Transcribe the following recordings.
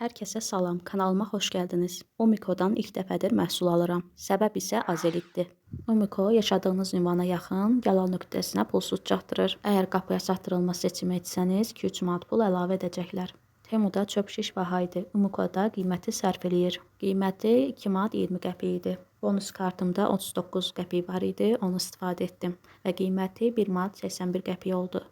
Hər kəsə salam, kanalıma xoş gəldiniz. Umikodan ilk dəfədir məhsul alıram. Səbəb isə Azelitdir. Umiko yaşadığınız ünvana yaxın gəlal nöqtəsinə pulsuz çatdırır. Əgər qapıya çatdırılma seçimi etsəniz 2-3 manat pul əlavə edəcəklər. Temuda çöp şiş baha idi. Umikoda qiyməti sərf eləyir. Qiyməti 2 manat 20 qəpik idi. Bonus kartımda 39 qəpik var idi, onu istifadə etdim və qiyməti 1 manat 81 qəpik oldu.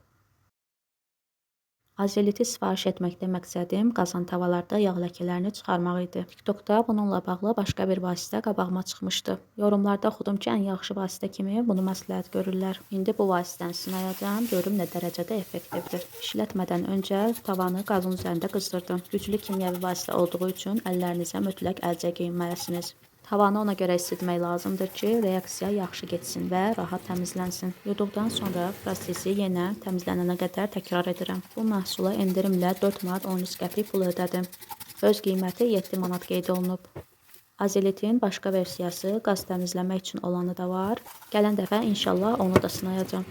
Azeliti sifariş etməkdə məqsədim qazan tavalarda yağ ləkələrini çıxarmaq idi. TikTokda bununla bağlı başqa bir vasitə qabağıma çıxmışdı. Yorumlarda oxudum ki, ən yaxşı vasitə kimi bunu məsləhət görürlər. İndi bu vasitəni sınayacağam, görüm nə dərəcədə effektivdir. İşlətmədən öncə tavanı qazın üzərində qızdırdım. Güclü kimyəvi vasitə olduğu üçün əllərinizə mütləq əlcə geyinməlisiniz. Tavanı ona görə isitmək lazımdır ki, reaksiya yaxşı getsin və rahat təmizlənsin. Yuduqdan sonra prosesi yenə təmizlənənə qədər təkrar edirəm. Bu məhsula endirimlə 4 manat 13 qəpik pul ödədim. Öz qiyməti 7 manat qeyd olunub. Azelitin başqa versiyası qaz təmizləmək üçün olanı da var. Gələn dəfə inşallah onu da sınayacağam.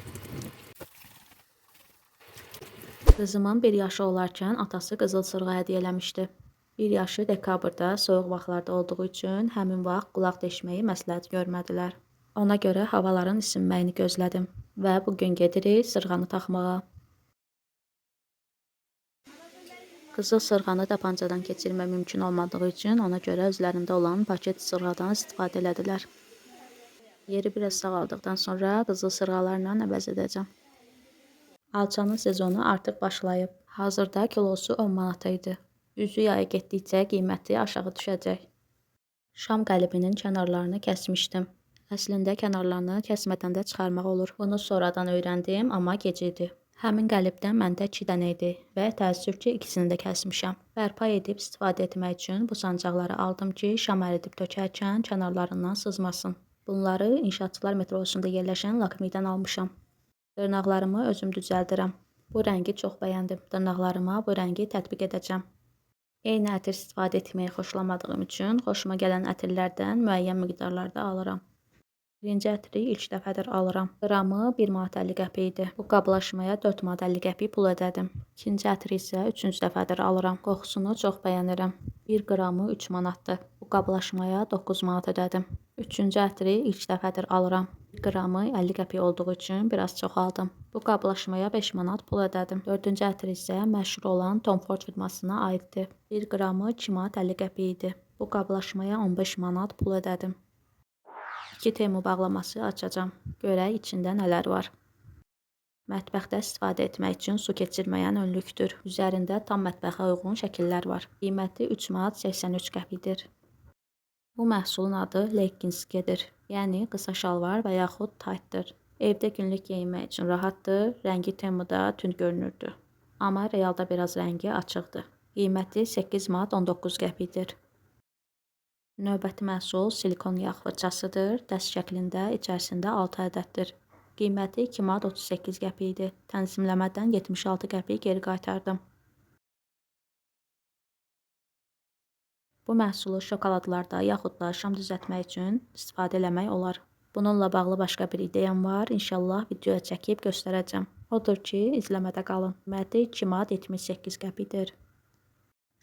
Qızımın 1 yaşı olarkən atası qızıl sırğa hədiyyə eləmişdi. 1 yaşı dekabrda soyuq vaxtlarda olduğu üçün həmin vaxt qulaq deşməyi məsləhət görmədilər. Ona görə havaların isinməyini gözlədim və bugün gedirik sırğanı taxmağa. Qızıl sırğanı tapancadan keçirmək mümkün olmadığı üçün ona görə özlərində olan paket sırğadan istifadə elədilər. Yeri biraz sağaldıqdan sonra qızıl sırğalarla əvəz edəcəm. Alçanın sezonu artıq başlayıb. Hazırda kilosu 10 manata idi. Üzü yaya getdikcə qiyməti aşağı düşəcək. Şam qəlibinin kənarlarını kəsmişdim. Əslində kənarlarını kəsmədən də çıxarmaq olur. Bunu sonradan öyrəndim, amma gec idi. Həmin qəlibdən məndə 2 dənə idi və təəssüf ki, ikisini də kəsmişəm. Bərpa edib istifadə etmək üçün bu sancaqları aldım ki, şam əridib tökərkən kənarlarından sızmasın. Bunları inşaatçılar metrosunda yerləşən Lakmidən almışam. Dırnaqlarımı özüm düzəldirəm. Bu rəngi çox bəyəndim. Dırnaqlarıma bu rəngi tətbiq edəcəm. Eyni ətir istifadə etməyi xoşlamadığım üçün xoşuma gələn ətirlərdən müəyyən miqdarlarda alıram. Birinci ətiri ilk dəfədir alıram. Qramı 1 manat 50 qəpik idi. Bu qablaşmaya 4 manat 50 qəpik pul ödədim. İkinci ətiri isə 3-cü dəfədir alıram. Qoxusunu çox bəyənirəm. 1 qramı 3 manatdır. Bu qablaşmaya 9 manat ödədim. Üçüncü ətiri ilk dəfədir alıram. 1 qramı 50 qəpik olduğu üçün biraz çox aldım. Bu qablaşmaya 5 manat pul ödədim. Dördüncü ətir isə məşhur olan Tom Ford firmasına aiddir. 1 qramı 2 manat 50 qəpik idi. Bu qablaşmaya 15 manat pul ödədim. 2 temu bağlaması açacağam. Görək içində nələr var. Mətbəxdə istifadə etmək üçün su keçirməyən önlükdür. Üzərində tam mətbəxə uyğun şəkillər var. Qiyməti 3 manat 83 qəpikdir. Bu məhsulun adı Leggingskidir. Yəni qısa şalvar və yaxud taytdır. Evdə günlük geyinmək üçün rahatdır. Rəngi temuda tünd görünürdü. Amma realda biraz rəngi açıqdır. Qiyməti 8 manat 19 qəpikdir. Növbəti məhsul silikon yağ fırçasıdır. Dəst şəklində, içərisində 6 ədəddir. Qiyməti 2 manat 38 qəpik idi. Tənzimləmədən 76 qəpik geri qaytardım. Bu məhsulu şokoladlarda yaxud da şam düzəltmək üçün istifadə eləmək olar. Bununla bağlı başqa bir ideyam var. İnşallah videoya çəkib göstərəcəm. Odur ki, izləmədə qalın. Qiyməti 2 manat 78 qəpikdir.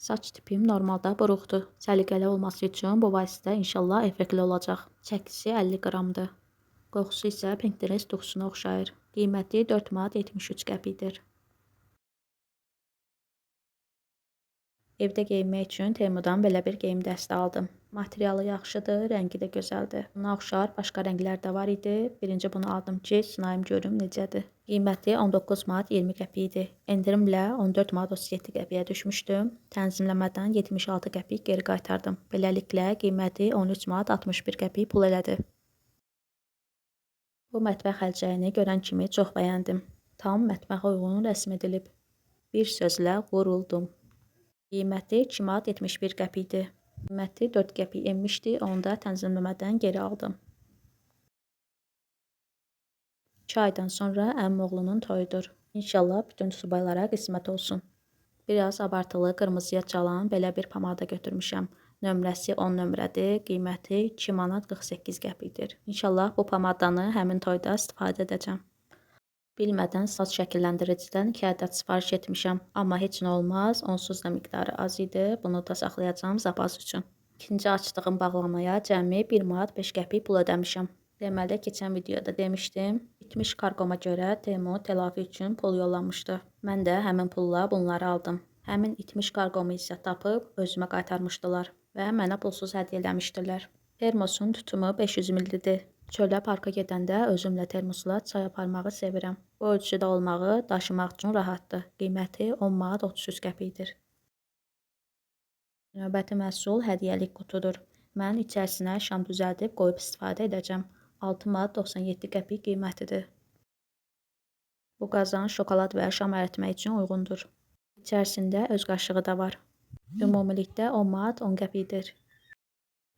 Saç tipim normalda buruqdur. Səliqəli olması üçün bu vasitə inşallah effektli olacaq. Çəkisi 50 qramdır. Qoxusu isə Pinterest toxusuna oxşayır. Qiyməti 4 manat 73 qəpikdir. Evdə geyinmək üçün Temudan belə bir geyim dəsti aldım. Materialı yaxşıdır, rəngi də gözəldir. Buna oxşar başqa rənglər də var idi. Birinci bunu aldım ki, sınayım görüm necədir. Qiyməti 19 manat 20 qəpik idi. Endirimlə 14 manat 37 qəpiyə düşmüşdüm. Tənzimləmədən 76 qəpik geri qaytardım. Beləliklə qiyməti 13 manat 61 qəpik pul elədi. Bu mətbəx əlcəyini görən kimi çox bəyəndim. Tam mətbəxə uyğun rəsm edilib. Bir sözlə vuruldum. Qiyməti 2 manat 71 qəpikdir. Qiyməti 4 qəpik enmişdi, onu da tənzimləmədən geri aldım. 2 aydan sonra əmimoğlunun toyudur. İnşallah bütün subaylara qismət olsun. Biraz abartılı qırmızıya çalan belə bir pomada götürmüşəm. Nömrəsi 10 nömrədir, qiyməti 2 manat 48 qəpikdir. İnşallah bu pomadanı həmin toyda istifadə edəcəm. Bilmədən saç şəkilləndiricidən 2 ədəd sifariş etmişəm, amma heç nə olmaz, onsuz da miqdarı az idi, bunu da saxlayacağım zapaz üçün. İkinci açdığım bağlamaya cəmi 1 manat 5 qəpik pul ödəmişəm. Deməli, keçən videoda demişdim, itmiş karqoma görə Temu telafi üçün pul yollamışdı. Mən də həmin pulla bunları aldım. Həmin itmiş karqomu isə tapıb özümə qaytarmışdılar və mənə pulsuz hədiyyə eləmişdilər. Termosun tutumu 500 ml-dir. Çölə parka gedəndə özümlə termosla çay aparmağı sevirəm. Bu ölçüdə olmağı daşımaq üçün rahatdır. Qiyməti 10 manat 33 qəpikdir. Növbəti məhsul hədiyyəlik qutudur. Mən içərisinə şam düzəldib qoyub istifadə edəcəm. 6 manat 97 qəpik qiymətidir. Bu qazan şokolad və şam əritmək üçün uyğundur. İçərisində öz qaşığı da var. Ümumilikdə 10 manat 10 qəpikdir.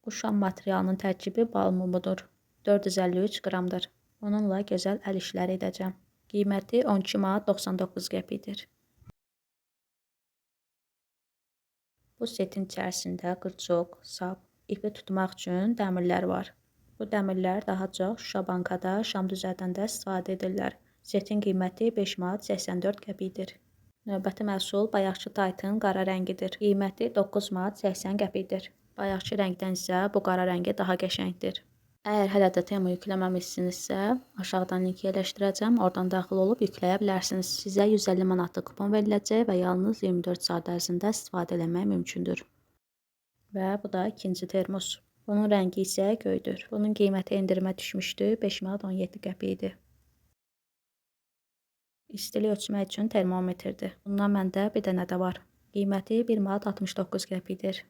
Bu şam materialının tərkibi bal mumudur. 453 qramdır. Onunla gözəl əl işləri edəcəm. Qiyməti 12 manat 99 qəpikdir. Bu setin içərisində qırçoq, sap, ipi tutmaq üçün dəmirlər var. Bu dəmirlər daha çox Şuşa bankada şam düzəldəndə istifadə edirlər. Setin qiyməti 5 manat 84 qəpikdir. Növbəti məhsul bayaqçı taytın qara rəngidir. Qiyməti 9 manat 80 qəpikdir. Bayaqçı rəngdən isə bu qara rəngi daha qəşəngdir. Əgər hələ də Temu yükləməmişsinizsə, aşağıdan link yerləşdirəcəm, oradan daxil olub yükləyə bilərsiniz. Sizə 150 manatlıq kupon veriləcək və yalnız 24 saat ərzində istifadə etmək mümkündür. Və bu da ikinci termos. Bunun rəngi isə göydür. Bunun qiyməti endirimə düşmüşdü, 5 manat 17 qəpikdir. İstilik ölçmək üçün termometrdir. Bundan məndə bir dənə də var. Qiyməti 1 manat 69 qəpikdir.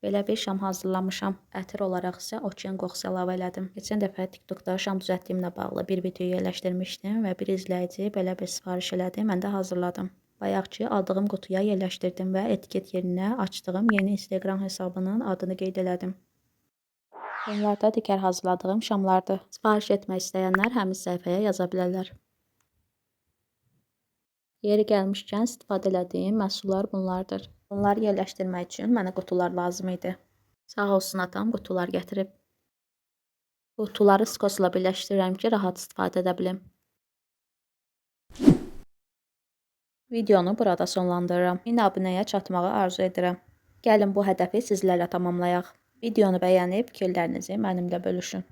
Belə bir şam hazırlamışam. Ətir olaraq isə okean qoxusu əlavə elədim. Keçən dəfə TikTokda şam düzəltdiyimlə bağlı bir video yerləşdirmişdim və bir izləyici belə bir sifariş elədi, mən də hazırladım. Bayaqçı aldığım qutuya yerləşdirdim və etiket yerinə açdığım yeni Instagram hesabının adını qeyd elədim. Bunlar da digər hazırladığım şamlardır. Sifariş etmək istəyənlər həmin səhifəyə yaza bilərlər. Yeri gəlmişkən istifadə etdiyim məhsullar bunlardır. Bunları yerləşdirmək üçün mənə qutular lazım idi. Sağ olsun atam qutular gətirib. Qutuları skosla birləşdirirəm ki, rahat istifadə edə bilim. Videonu burada sonlandırıram. 1000 abunəyə çatmağı arzu edirəm. Gəlin bu hədəfi sizlərlə tamamlayaq. Videonu bəyənib fikirlərinizi mənimlə bölüşün.